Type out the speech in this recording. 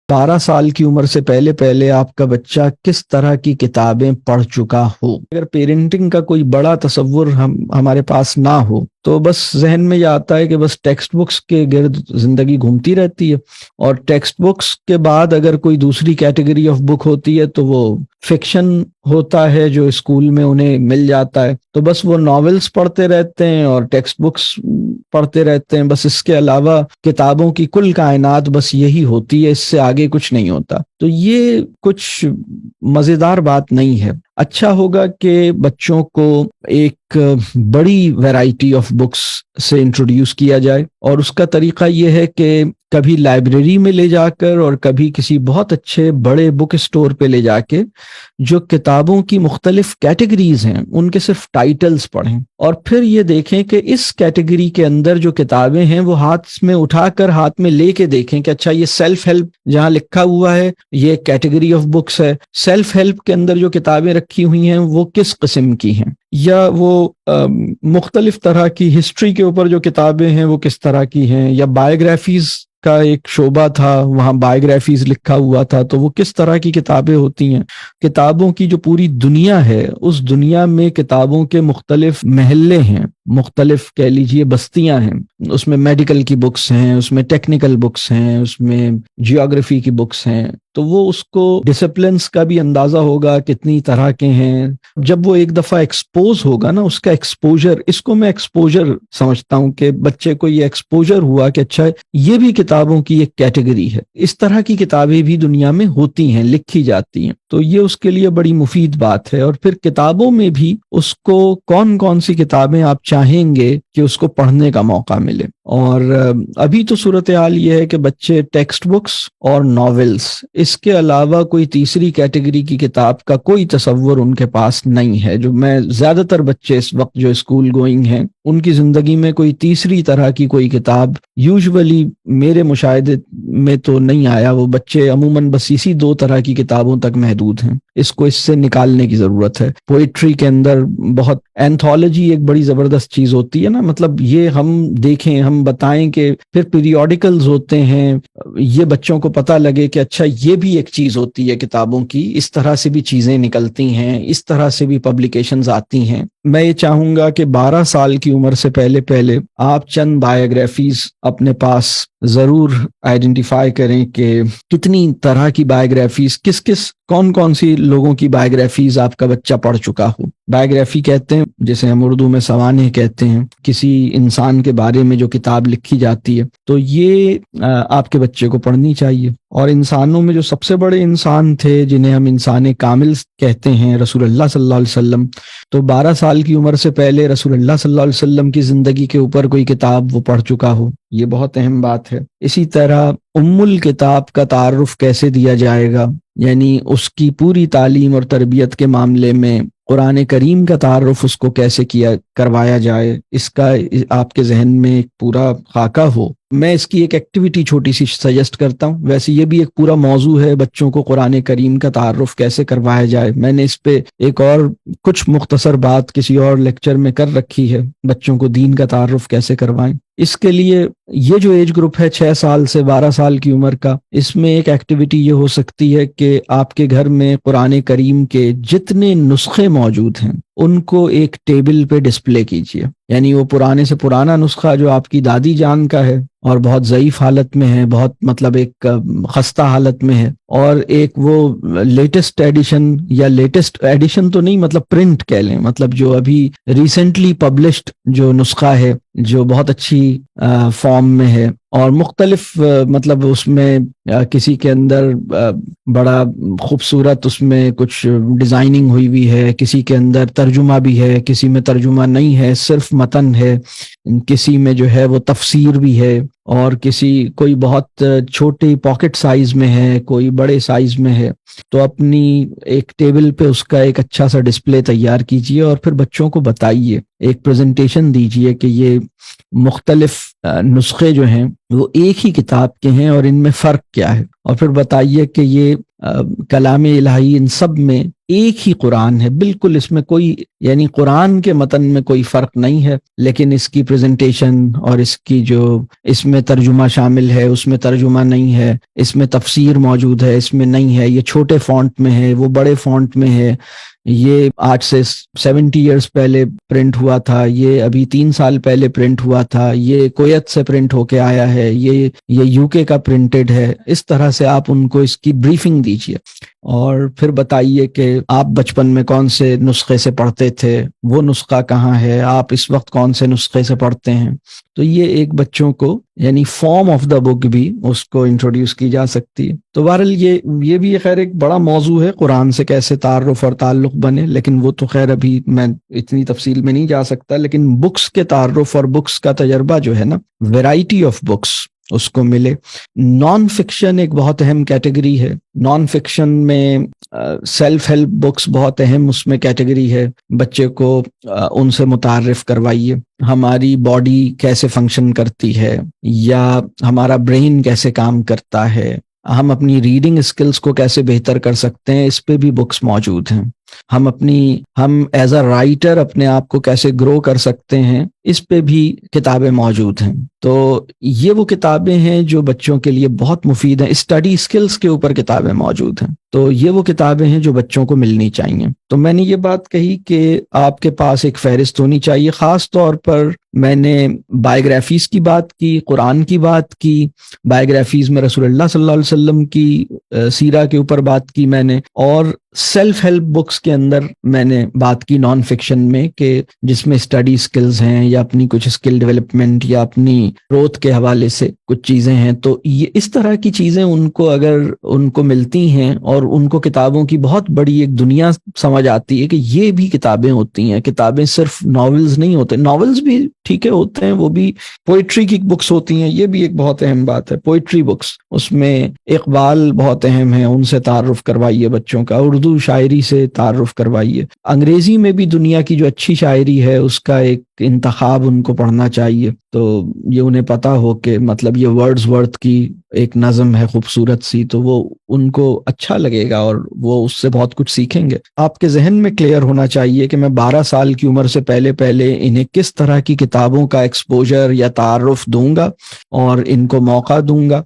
12 سال کی عمر سے پہلے پہلے آپ کا بچہ کس طرح کی کتابیں پڑھ چکا ہو. اگر پیرنٹنگ کا کوئی بڑا تصور ہمارے پاس نہ ہو تو بس ذہن میں یہ آتا ہے کہ بس ٹیکسٹ بکس کے گرد زندگی گھومتی رہتی ہے، اور ٹیکسٹ بکس کے بعد اگر کوئی دوسری کیٹیگری آف بک ہوتی ہے تو وہ فکشن ہوتا ہے جو اسکول میں انہیں مل جاتا ہے. تو بس وہ ناولز پڑھتے رہتے ہیں اور ٹیکسٹ بکس پڑھتے رہتے ہیں، بس اس کے علاوہ کتابوں کی کل کائنات بس یہی ہوتی ہے، اس سے آگے کچھ نہیں ہوتا. تو یہ کچھ مزیدار بات نہیں ہے. اچھا ہوگا کہ بچوں کو ایک بڑی ویرائٹی آف بکس سے انٹروڈیوس کیا جائے، اور اس کا طریقہ یہ ہے کہ کبھی لائبریری میں لے جا کر اور کبھی کسی بہت اچھے بڑے بک اسٹور پہ لے جا کے جو کتابوں کی مختلف کیٹیگریز ہیں ان کے صرف ٹائٹلز پڑھیں، اور پھر یہ دیکھیں کہ اس کیٹیگری کے اندر جو کتابیں ہیں وہ ہاتھ میں اٹھا کر ہاتھ میں لے کے دیکھیں کہ اچھا یہ سیلف ہیلپ جہاں لکھا ہوا ہے یہ کیٹیگری آف بکس ہے، سیلف ہیلپ کے اندر جو کتابیں رکھی ہوئی ہیں وہ کس قسم کی ہیں، یا وہ مختلف طرح کی ہسٹری کے اوپر جو کتابیں ہیں وہ کس طرح کی ہیں، یا بایوگرافیز کا ایک شعبہ تھا وہاں بایوگرافیز لکھا ہوا تھا تو وہ کس طرح کی کتابیں ہوتی ہیں. کتابوں کی جو پوری دنیا ہے اس دنیا میں کتابوں کے مختلف محلے ہیں، مختلف کہہ لیجئے بستیاں ہیں. اس میں میڈیکل کی بکس ہیں، اس میں ٹیکنیکل بکس ہیں، اس میں جیوگرافی کی بکس ہیں. تو وہ اس کو ڈسپلنس کا بھی اندازہ ہوگا کتنی طرح کے ہیں. جب وہ ایک دفعہ ایکسپوز ہوگا نا، اس کا ایکسپوجر، اس کو میں ایکسپوجر سمجھتا ہوں کہ بچے کو یہ ایکسپوجر ہوا کہ اچھا یہ بھی کتابوں کی ایک کیٹیگری ہے، اس طرح کی کتابیں بھی دنیا میں ہوتی ہیں، لکھی جاتی ہیں. تو یہ اس کے لیے بڑی مفید بات ہے. اور پھر کتابوں میں بھی اس کو کون کون سی کتابیں آپ چاہیں گے کہ اس کو پڑھنے کا موقع ملے. اور ابھی تو صورتحال یہ ہے کہ بچے ٹیکسٹ بکس اور ناولز، اس کے علاوہ کوئی تیسری کیٹیگری کی کتاب کا کوئی تصور ان کے پاس نہیں ہے. جو میں زیادہ تر بچے اس وقت جو اسکول گوئنگ ہیں ان کی زندگی میں کوئی تیسری طرح کی کوئی کتاب یوزولی میرے مشاہدے میں تو نہیں آیا. وہ بچے عموماً بس اسی 2 طرح کی کتابوں تک محدود ہیں. اس کو اس سے نکالنے کی ضرورت ہے. پوئٹری کے اندر بہت اینتھولوجی ایک بڑی زبردست چیز ہوتی ہے نا، مطلب یہ ہم دیکھیں، ہم بتائیں کہ پھر پیریوڈیکلز ہوتے ہیں، یہ بچوں کو پتہ لگے کہ اچھا یہ بھی ایک چیز ہوتی ہے کتابوں کی، اس طرح سے بھی چیزیں نکلتی ہیں، اس طرح سے بھی پبلیکیشنز آتی ہیں. میں یہ چاہوں گا کہ 12 سال کی عمر سے پہلے پہلے آپ چند بایوگرافیز اپنے پاس ضرور آئیڈینٹیفائی کریں کہ کتنی طرح کی بایوگرافیز، کون کون سی لوگوں کی بایوگرافیز آپ کا بچہ پڑھ چکا ہو. بایوگرافی کہتے ہیں جسے ہم اردو میں سوانح کہتے ہیں، کسی انسان کے بارے میں جو کتاب لکھی جاتی ہے، تو یہ آپ کے بچے کو پڑھنی چاہیے. اور انسانوں میں جو سب سے بڑے انسان تھے جنہیں ہم انسان کامل کہتے ہیں، رسول اللہ صلی اللہ علیہ وسلم، تو 12 سال کی عمر سے پہلے رسول اللہ صلی اللہ علیہ وسلم کی زندگی کے اوپر کوئی کتاب وہ پڑھ چکا ہو، یہ بہت اہم بات ہے. اسی طرح الکتاب کا تعارف کیسے دیا جائے گا، یعنی اس کی پوری تعلیم اور تربیت کے معاملے میں قرآن کریم کا تعارف اس کو کیسے کروایا جائے، اس کا آپ کے ذہن میں ایک پورا خاکہ ہو. میں اس کی ایک ایکٹیویٹی چھوٹی سی سجیسٹ کرتا ہوں. ویسے یہ بھی ایک پورا موضوع ہے، بچوں کو قرآن کریم کا تعارف کیسے کروایا جائے. میں نے اس پہ ایک اور کچھ مختصر بات کسی اور لیکچر میں کر رکھی ہے، بچوں کو دین کا تعارف کیسے کروائیں. اس کے لیے یہ جو ایج گروپ ہے 6 سال سے 12 سال کی عمر کا، اس میں ایک ایکٹیویٹی یہ ہو سکتی ہے کہ آپ کے گھر میں قرآن کریم کے جتنے نسخے موجود ہیں ان کو ایک ٹیبل پہ ڈسپلے کیجیے. یعنی وہ پرانے سے پرانا نسخہ جو آپ کی دادی جان کا ہے اور بہت ضعیف حالت میں ہے، بہت مطلب ایک خستہ حالت میں ہے، اور ایک وہ لیٹسٹ ایڈیشن، یا لیٹسٹ ایڈیشن تو نہیں مطلب پرنٹ کہہ لیں، مطلب جو ابھی ریسنٹلی پبلشڈ جو نسخہ ہے جو بہت اچھی فارم میں ہے، اور مختلف مطلب اس میں کسی کے اندر بڑا خوبصورت اس میں کچھ ڈیزائننگ ہوئی ہوئی ہے، کسی کے اندر ترجمہ بھی ہے، کسی میں ترجمہ نہیں ہے، صرف متن ہے، کسی میں جو ہے وہ تفسیر بھی ہے، اور کوئی بہت چھوٹی پاکٹ سائز میں ہے، کوئی بڑے سائز میں ہے. تو اپنی ایک ٹیبل پہ اس کا ایک اچھا سا ڈسپلے تیار کیجئے اور پھر بچوں کو بتائیے، ایک پریزنٹیشن دیجئے کہ یہ مختلف نسخے جو ہیں وہ ایک ہی کتاب کے ہیں اور ان میں فرق کیا ہے، اور پھر بتائیے کہ یہ کلام الہی ان سب میں ایک ہی قرآن ہے، بالکل اس میں کوئی یعنی قرآن کے متن میں کوئی فرق نہیں ہے، لیکن اس کی پریزنٹیشن اور اس کی جو اس میں ترجمہ شامل ہے، اس میں ترجمہ نہیں ہے، اس میں تفسیر موجود ہے، اس میں نہیں ہے، یہ چھوٹے فونٹ میں ہے، وہ بڑے فونٹ میں ہے، یہ آج سے 70 ایئرز پہلے پرنٹ ہوا تھا، یہ ابھی 3 سال پہلے پرنٹ ہوا تھا، یہ کویت سے پرنٹ ہو کے آیا ہے، یہ یو کے کا پرنٹڈ ہے. اس طرح سے آپ ان کو اس کی بریفنگ دیجیے اور پھر بتائیے کہ آپ بچپن میں کون سے نسخے سے پڑھتے تھے، وہ نسخہ کہاں ہے، آپ اس وقت کون سے نسخے سے پڑھتے ہیں. تو یہ ایک بچوں کو یعنی فارم آف دا بک بھی اس کو انٹروڈیوس کی جا سکتی ہے. تو بہرحال یہ بھی خیر ایک بڑا موضوع ہے، قرآن سے کیسے تعارف اور تعلق بنے، لیکن وہ تو خیر ابھی میں اتنی تفصیل میں نہیں جا سکتا. لیکن بکس کے تعارف اور بکس کا تجربہ جو ہے نا، ویرائٹی آف بکس اس کو ملے. نان فکشن ایک بہت اہم کیٹیگری ہے. نان فکشن میں سیلف ہیلپ بکس بہت اہم اس میں کیٹیگری ہے. بچے کو ان سے متعارف کروائیے، ہماری باڈی کیسے فنکشن کرتی ہے یا ہمارا برین کیسے کام کرتا ہے، ہم اپنی ریڈنگ اسکلز کو کیسے بہتر کر سکتے ہیں، اس پہ بھی بکس موجود ہیں. ہم ایز اے رائٹر اپنے آپ کو کیسے گرو کر سکتے ہیں، اس پہ بھی کتابیں موجود ہیں. تو یہ وہ کتابیں ہیں جو بچوں کے لیے بہت مفید ہیں. اسٹڈی اسکلز کے اوپر کتابیں موجود ہیں. تو یہ وہ کتابیں ہیں جو بچوں کو ملنی چاہیے. تو میں نے یہ بات کہی کہ آپ کے پاس ایک فہرست ہونی چاہیے. خاص طور پر میں نے بایوگرافیز کی بات کی، قرآن کی بات کی، بایوگرافیز میں رسول اللہ صلی اللہ علیہ وسلم کی سیرہ کے اوپر بات کی میں نے، اور سیلف ہیلپ بکس کے اندر میں نے بات کی نان فکشن میں، کہ جس میں اسٹڈی اسکلز ہیں یا اپنی کچھ اسکل ڈیولپمنٹ یا اپنی گروتھ کے حوالے سے کچھ چیزیں ہیں. تو یہ اس طرح کی چیزیں ان کو اگر ان کو ملتی ہیں اور ان کو کتابوں کی بہت بڑی ایک دنیا سمجھ آتی ہے کہ یہ بھی کتابیں ہوتی ہیں. کتابیں صرف ناولز نہیں ہوتے، ناولز بھی ٹھیک ہے ہوتے ہیں، وہ بھی پوئٹری کی بکس ہوتی ہیں. یہ بھی ایک بہت اہم بات ہے، پوئٹری بکس، اس میں اقبال بہت اہم ہیں، ان سے تعارف کروائیے بچوں کا. اردو شاعری سے تعارف کروائیے. انگریزی میں بھی دنیا کی جو اچھی شاعری ہے اس کا ایک انتخاب ان کو پڑھنا چاہیے، تو یہ انہیں پتا ہو کہ مطلب یہ ورڈز ورتھ کی ایک نظم ہے خوبصورت سی، تو وہ ان کو اچھا لگے گا اور وہ اس سے بہت کچھ سیکھیں گے. آپ کے ذہن میں کلیئر ہونا چاہیے کہ میں 12 سال کی عمر سے پہلے انہیں کس طرح کی کتابوں کا ایکسپوجر یا تعارف دوں گا اور ان کو موقع دوں گا.